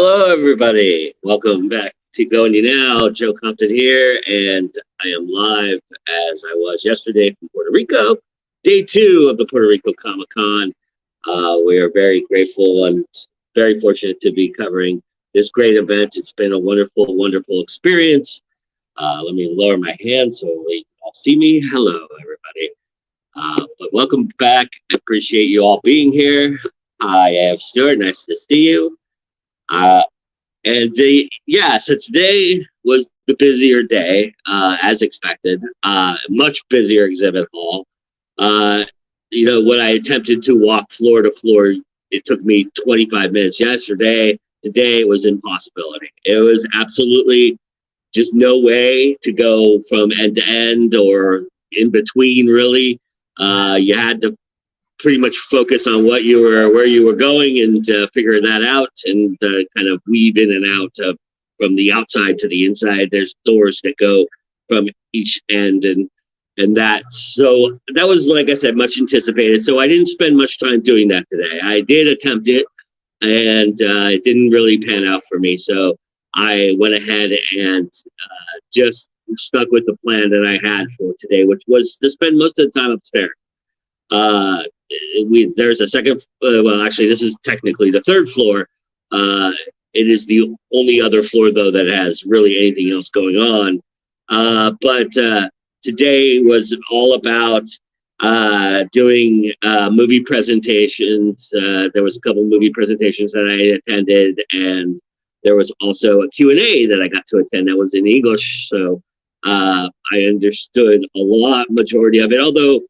Hello, everybody. Welcome back to GoIndieNow. Joe Compton here, and I am live as I was yesterday from Puerto Rico. Day two of the Puerto Rico Comic Con. We are very grateful and very fortunate to be covering this great event. It's been a wonderful, wonderful experience. Let me lower my hand so you all see me. Hello, everybody. But welcome back. I appreciate you all being here. I am Stuart. Nice to see you. Uh, so today was the busier day, as expected. Much busier exhibit hall. Uh, when I attempted to walk floor to floor, it took me 25 minutes yesterday. Today it was an impossibility. It was absolutely just no way to go from end to end or in between, really. You had to pretty much focus on where you were going and figure that out and kind of weave in and out from the outside to the inside. There's doors that go from each end and that was, like I said, much anticipated. So I didn't spend much time doing that today. I did attempt it and it didn't really pan out for me. So I went ahead and just stuck with the plan that I had for today, which was to spend most of the time upstairs. There's a second, actually this is technically the third floor. It is the only other floor though that has really anything else going on. But today was all about doing movie presentations. There was a couple of movie presentations that I attended, and there was also a Q&A that I got to attend that was in English. So I understood majority of it, although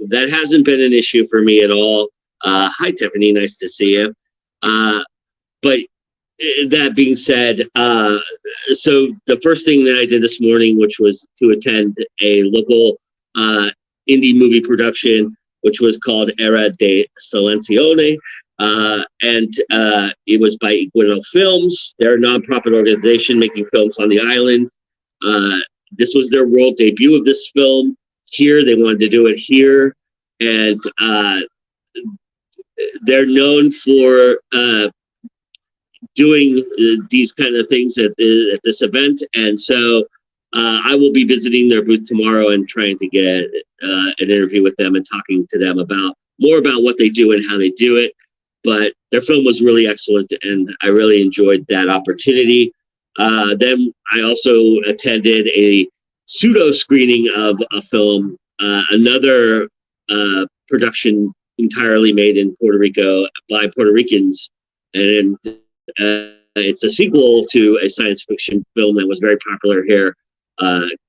that hasn't been an issue for me at all. Hi, Tiffany. Nice to see you. But that being said, so the first thing that I did this morning, which was to attend a local indie movie production, which was called Era de Silenzione. And it was by GoIndieNow Films. They're a nonprofit organization making films on the island. This was their world debut of this film. Here, they wanted to do it here, and they're known for doing these kind of things at this event. And so I will be visiting their booth tomorrow and trying to get an interview with them and talking to them more about what they do and how they do it. But their film was really excellent, and I really enjoyed that opportunity. Then I also attended a pseudo screening of a film, another production entirely made in Puerto Rico by Puerto Ricans, and it's a sequel to a science fiction film that was very popular here.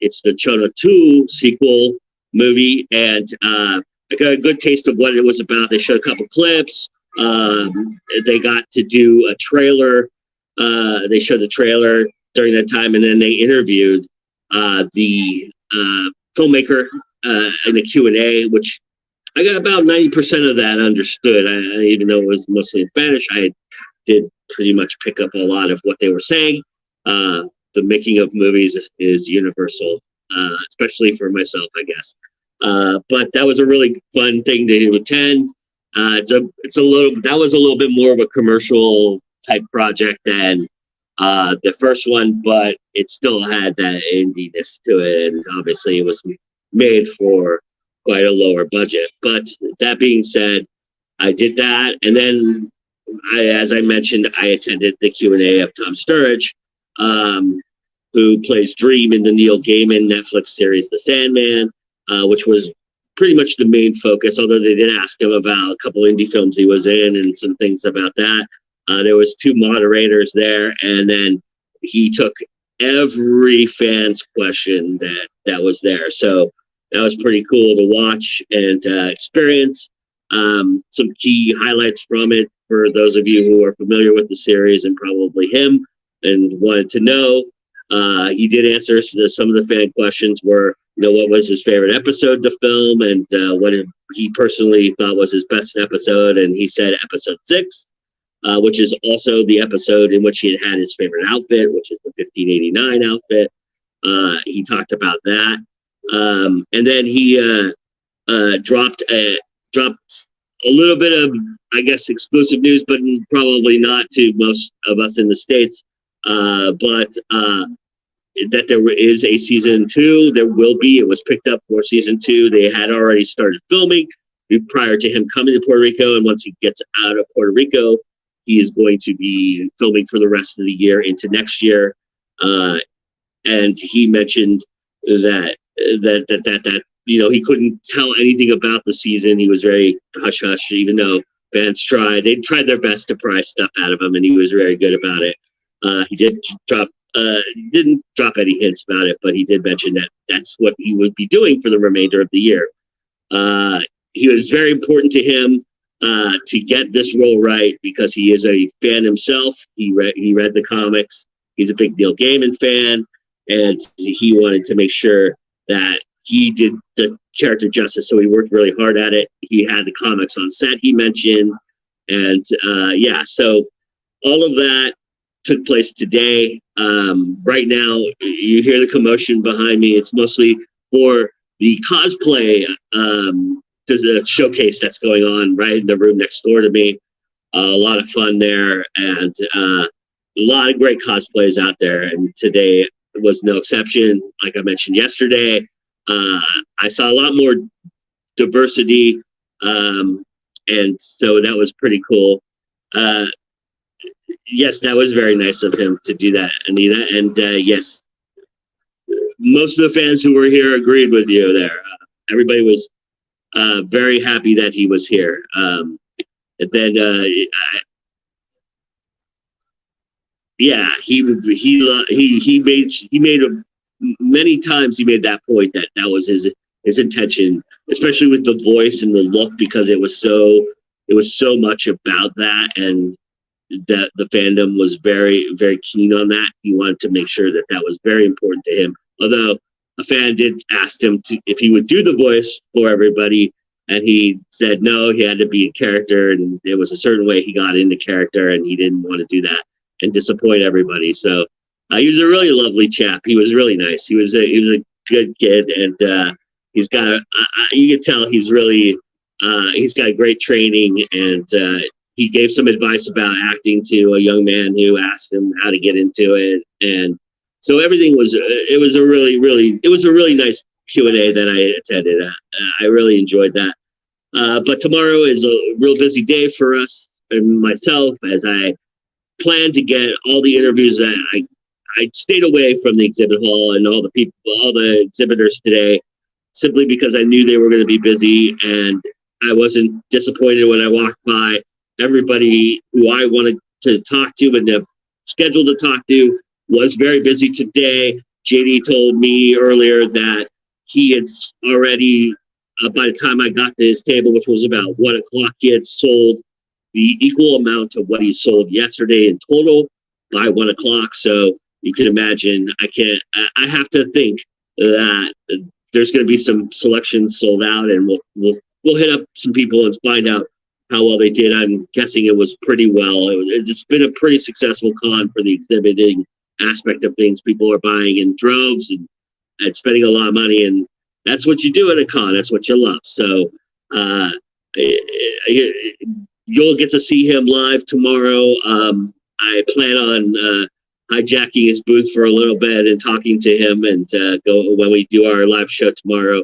It's the Chona 2 sequel movie, and I got a good taste of what it was about. They showed a couple clips. They got to do a trailer. They showed the trailer during that time, and then they interviewed the filmmaker in the Q&A, which I got about 90% of that understood. Even though it was mostly in Spanish, I did pretty much pick up a lot of what they were saying. The making of movies is universal, especially for myself, I guess. But that was a really fun thing to attend. That was a little bit more of a commercial type project than the first one, but it still had that indiness to it, and obviously it was made for quite a lower budget. But that being said, I did that, and then as I mentioned, I attended the Q&A of Tom Sturridge, who plays Dream in the Neil Gaiman Netflix series The Sandman, which was pretty much the main focus, although they did ask him about a couple indie films he was in and some things about that. There was two moderators there, and then he took every fan's question that was there. So that was pretty cool to watch and experience. Some key highlights from it for those of you who are familiar with the series, and probably him and wanted to know. He did answer some of the fan questions were, what was his favorite episode to film, and what he personally thought was his best episode. And he said episode 6. Which is also the episode in which he had his favorite outfit, which is the 1589 outfit. He talked about that. And then he dropped a little bit of, I guess, exclusive news, but probably not to most of us in the States. But that there is a season 2. There will be. It was picked up for season 2. They had already started filming prior to him coming to Puerto Rico. And once he gets out of Puerto Rico, he is going to be filming for the rest of the year into next year. And he mentioned that he couldn't tell anything about the season. He was very hush hush, even though fans tried. They tried their best to pry stuff out of him, and he was very good about it. He didn't drop any hints about it, but he did mention that that's what he would be doing for the remainder of the year. He was very important to him to get this role right because he is a fan himself. He read the comics. He's a big Neil Gaiman fan, and he wanted to make sure that he did the character justice. So he worked really hard at it. He had the comics on set, he mentioned, and so all of that took place today. Right now, you hear the commotion behind me. It's mostly for the cosplay the showcase that's going on right in the room next door to me. A lot of fun there, and a lot of great cosplays out there. And today was no exception. Like I mentioned yesterday, I saw a lot more diversity, and so that was pretty cool. Yes, that was very nice of him to do that, Anita. And yes, most of the fans who were here agreed with you there. Everybody was very happy that he was here. And then, he made many times he made that point that was his intention, especially with the voice and the look, because it was so much about that, and that the fandom was very, very keen on that. He wanted to make sure that was very important to him. Although a fan did ask him if he would do the voice for everybody, and he said no, he had to be in character, and it was a certain way he got into character, and he didn't want to do that and disappoint everybody. So he was a really lovely chap. He was really nice. He was a good kid, and he's got you can tell he's really he's got great training, and he gave some advice about acting to a young man who asked him how to get into it, and so everything was. It was a really nice Q&A that I attended. I really enjoyed that. But tomorrow is a real busy day for us and myself, as I plan to get all the interviews that I stayed away from the exhibit hall and all the exhibitors today, simply because I knew they were going to be busy, and I wasn't disappointed when I walked by. Everybody who I wanted to talk to and have scheduled to talk to was very busy today. JD told me earlier that he had already, by the time I got to his table, which was about 1 o'clock, he had sold the equal amount of what he sold yesterday in total by 1 o'clock. So you can imagine, I have to think that there's going to be some selections sold out, and we'll hit up some people and find out how well they did. I'm guessing it was pretty well. It's been a pretty successful con for the exhibiting aspect of things. People are buying in droves and spending a lot of money, and that's what you do at a con. That's what you love. So you'll get to see him live tomorrow. I plan on hijacking his booth for a little bit and talking to him, and go when we do our live show tomorrow.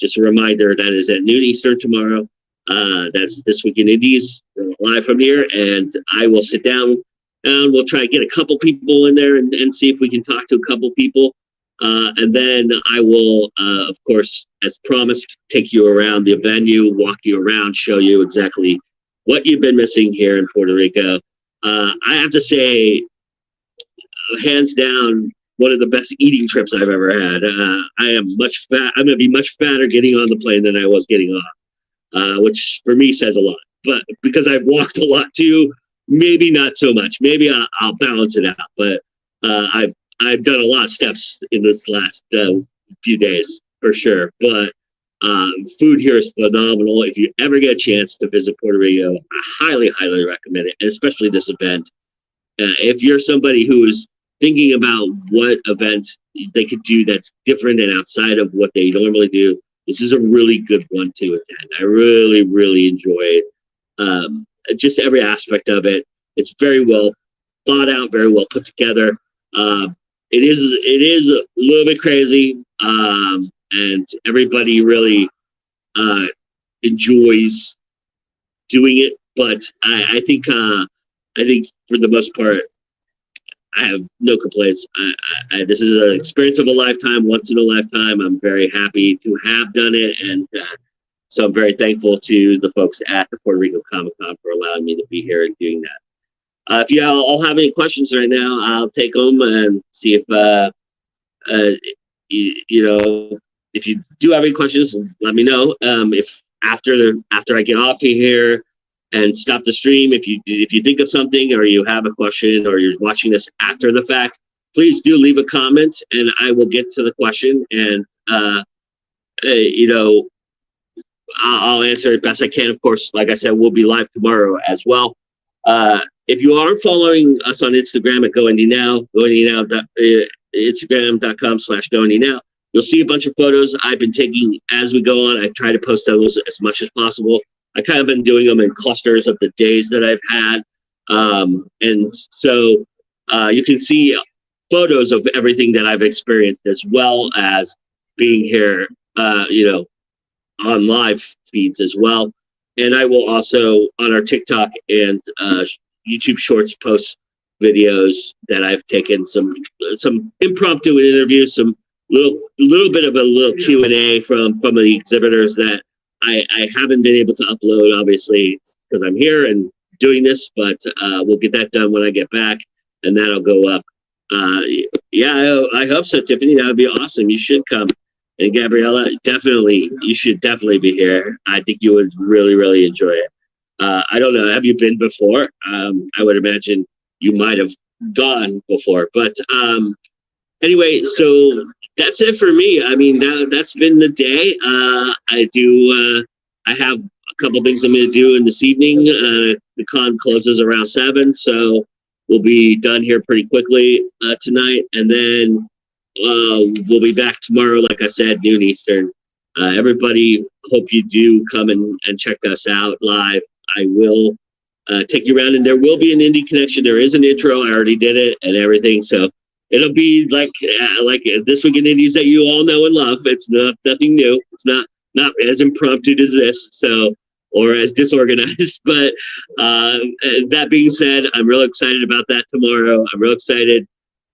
Just a reminder, that is at noon Eastern tomorrow. That's This Week in Indies, live from here, and I will sit down and we'll try to get a couple people in there and see if we can talk to a couple people. And then I will, of course, as promised, take you around the venue, walk you around, show you exactly what you've been missing here in Puerto Rico. I have to say, hands down, one of the best eating trips I've ever had. I'm going to be much fatter getting on the plane than I was getting off, which for me says a lot. But because I've walked a lot too, maybe not so much. Maybe I'll balance it out. But I've done a lot of steps in this last few days for sure. But food here is phenomenal. If you ever get a chance to visit Puerto Rico, I highly, highly recommend it, and especially this event. If you're somebody who is thinking about what event they could do that's different and outside of what they normally do, this is a really good one to attend. I really, really enjoyed just every aspect of it. It's very well thought out, very well put together. It is a little bit crazy, and everybody really enjoys doing it. But I think for the most part, I have no complaints. This is an experience of a lifetime, once in a lifetime. I'm very happy to have done it, and so I'm very thankful to the folks at the Puerto Rico Comic Con for allowing me to be here and doing that. If you all have any questions right now, I'll take them and see if you know, if you do have any questions, let me know. If after I get off of here and stop the stream, if you think of something or you have a question or you're watching this after the fact, please do leave a comment and I will get to the question, and you know, I'll answer it best I can. Of course, like I said, we'll be live tomorrow as well. If you are following us on Instagram at GoIndieNow, Instagram.com/GoIndieNow, you'll see a bunch of photos I've been taking as we go on. I try to post those as much as possible. I kind of been doing them in clusters of the days that I've had. And so you can see photos of everything that I've experienced, as well as being here, you know, on live feeds as well. And I will also, on our TikTok and YouTube Shorts, post videos that I've taken, some impromptu interviews, some little bit of a little Q&A from the exhibitors that I haven't been able to upload, obviously, because I'm here and doing this, but we'll get that done when I get back, and that'll go up. Yeah, I hope so, Tiffany. That would be awesome. You should come. And Gabriella, definitely, you should definitely be here. I think you would really, really enjoy it. I don't know. Have you been before? I would imagine you might have gone before. But anyway, so that's it for me. I mean, that's been the day. I have a couple things I'm going to do in this evening. The con closes around 7, so we'll be done here pretty quickly tonight. And then we'll be back tomorrow, like I said, noon Eastern. Everybody, hope you do come and check us out live. I will take you around, and there will be an indie connection. There is an intro. I already did it and everything. So it'll be like This Week in Indies that you all know and love. It's nothing new. It's not as impromptu as this, so, or as disorganized. But that being said, I'm real excited about that tomorrow. I'm real excited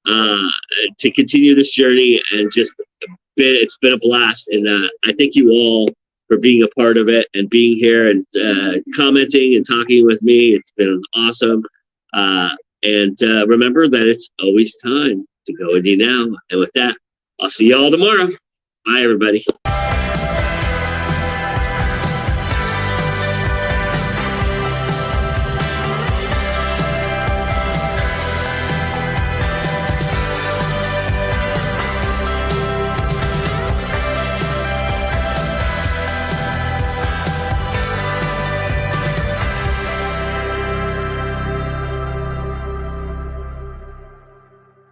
to continue this journey, and it's been a blast. And I thank you all for being a part of it and being here and commenting and talking with me. It's been awesome. And remember that it's always time to go indie now. And with that, I'll see you all tomorrow. Bye, everybody.